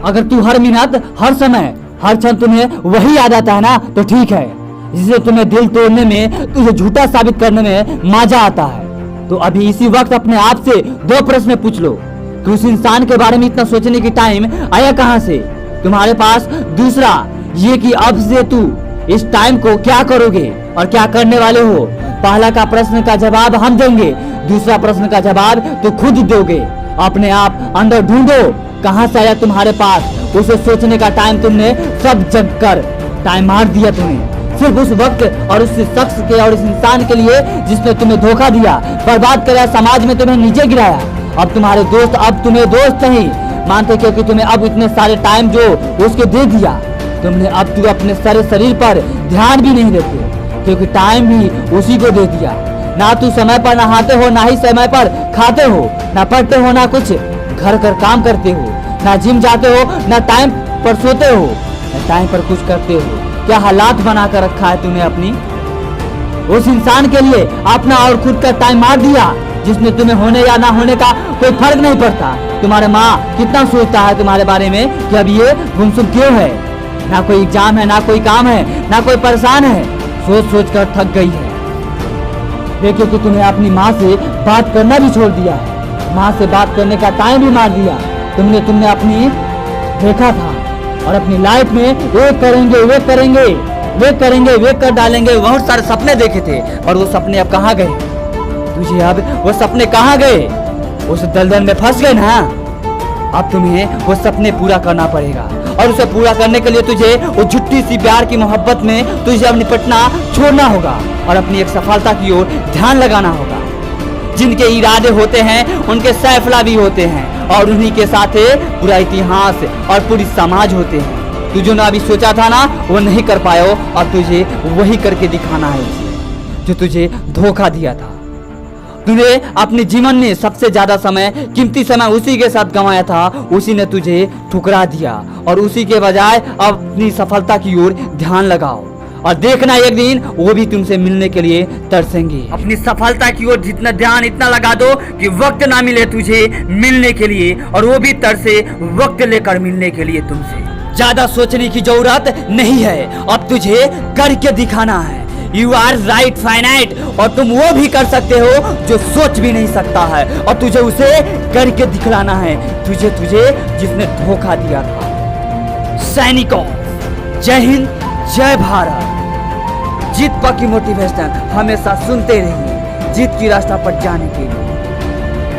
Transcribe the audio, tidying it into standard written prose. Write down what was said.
अगर तू हर मिनट, हर समय, हर क्षण तुम्हें वही याद आता है ना तो ठीक है, जिससे तुम्हें दिल तोड़ने में, तुझे झूठा साबित करने में मजा आता है। तो अभी इसी वक्त अपने आप से 2 प्रश्न पूछ लो कि उस इंसान के बारे में इतना सोचने की टाइम आया कहां से तुम्हारे पास। दूसरा ये कि अब से तू इस टाइम को क्या करोगे और क्या करने वाले हो। पहला का प्रश्न का जवाब हम देंगे, दूसरा प्रश्न का जवाब तो खुद दोगे। अपने आप अंदर ढूंढो कहां से आया तुम्हारे पास। उसे सोचने का टाइम तुमने सब जग कर टाइम मार दिया तुमने, सिर्फ उस वक्त और उस शख्स के और उस इंसान के लिए जिसने तुम्हें धोखा दिया, बर्बाद कराया, समाज में तुम्हें नीचे गिराया। अब तुम्हारे दोस्त अब तुम्हें दोस्त नहीं मानते, क्योंकि तुम्हें अब इतने सारे टाइम जो उसके दे दिया तुमने, अब तू अपने सारे शरीर पर ध्यान भी नहीं देते, क्योंकि टाइम भी उसी को दे दिया। ना तू समय पर नहाते हो, ना ही समय पर खाते हो, ना पढ़ते हो, ना कुछ घर कर काम करते हो, ना जिम जाते हो, ना टाइम पर सोते हो, ना टाइम पर कुछ करते हो। क्या हालात बना कर रखा है तूने अपनी। उस इंसान के लिए अपना और खुद का टाइम मार दिया जिसमें तुम्हें होने या ना होने का कोई फर्क नहीं पड़ता। तुम्हारे माँ कितना सोचता है तुम्हारे बारे में कि अब ये गुमसुम क्यों है, ना कोई एग्जाम है, ना कोई काम है, ना कोई परेशान है, सोच सोच कर थक गई है। देखिए कि तुम्हें अपनी माँ से बात करना भी छोड़ दिया है, माँ से बात करने का टाइम भी मार दिया। तुमने अपनी देखा था और अपनी लाइफ में वे करेंगे, वे करेंगे, वे करेंगे, वे कर डालेंगे, बहुत सारे सपने देखे थे और वो सपने अब कहाँ गए। तुझे अब वो सपने कहाँ गए, उस दलदल में फंस गए ना। अब तुम्हें वो सपने पूरा करना पड़ेगा और उसे पूरा करने के लिए तुझे वो झूठी सी प्यार की मोहब्बत में तुझे अब निपटना छोड़ना होगा और अपनी एक सफलता की ओर ध्यान लगाना होगा। जिनके इरादे होते हैं उनके सैफला भी होते हैं और उन्हीं के साथ पूरा इतिहास और पूरी समाज होते हैं। तू जो ना अभी सोचा था ना वो नहीं कर पाया और तुझे वही करके दिखाना है जो तुझे धोखा दिया था। तूने अपने जीवन में सबसे ज्यादा समय, कीमती समय उसी के साथ गंवाया था, उसी ने तुझे ठुकरा दिया और उसी के बजाय अपनी सफलता की ओर ध्यान लगाओ और देखना एक दिन वो भी तुमसे मिलने के लिए तरसेंगे। अपनी सफलता की ओर जितना ध्यान इतना लगा दो कि वक्त ना मिले तुझे मिलने के लिए और वो भी तरसे वक्त लेकर मिलने के लिए तुमसे। ज्यादा सोचने की जरूरत नहीं है, अब तुझे करके दिखाना है। यू आर राइट फाइनाइट और तुम वो भी कर सकते हो जो सोच भी नहीं सकता है और तुझे उसे करके दिखलाना है, तुझे जिसने धोखा दिया था। सैनिकों, जय हिंद, जय भारत। जीत पक्की मोटिवेशन हमेशा सुनते रहिए जीत की रास्ता पर जाने के लिए।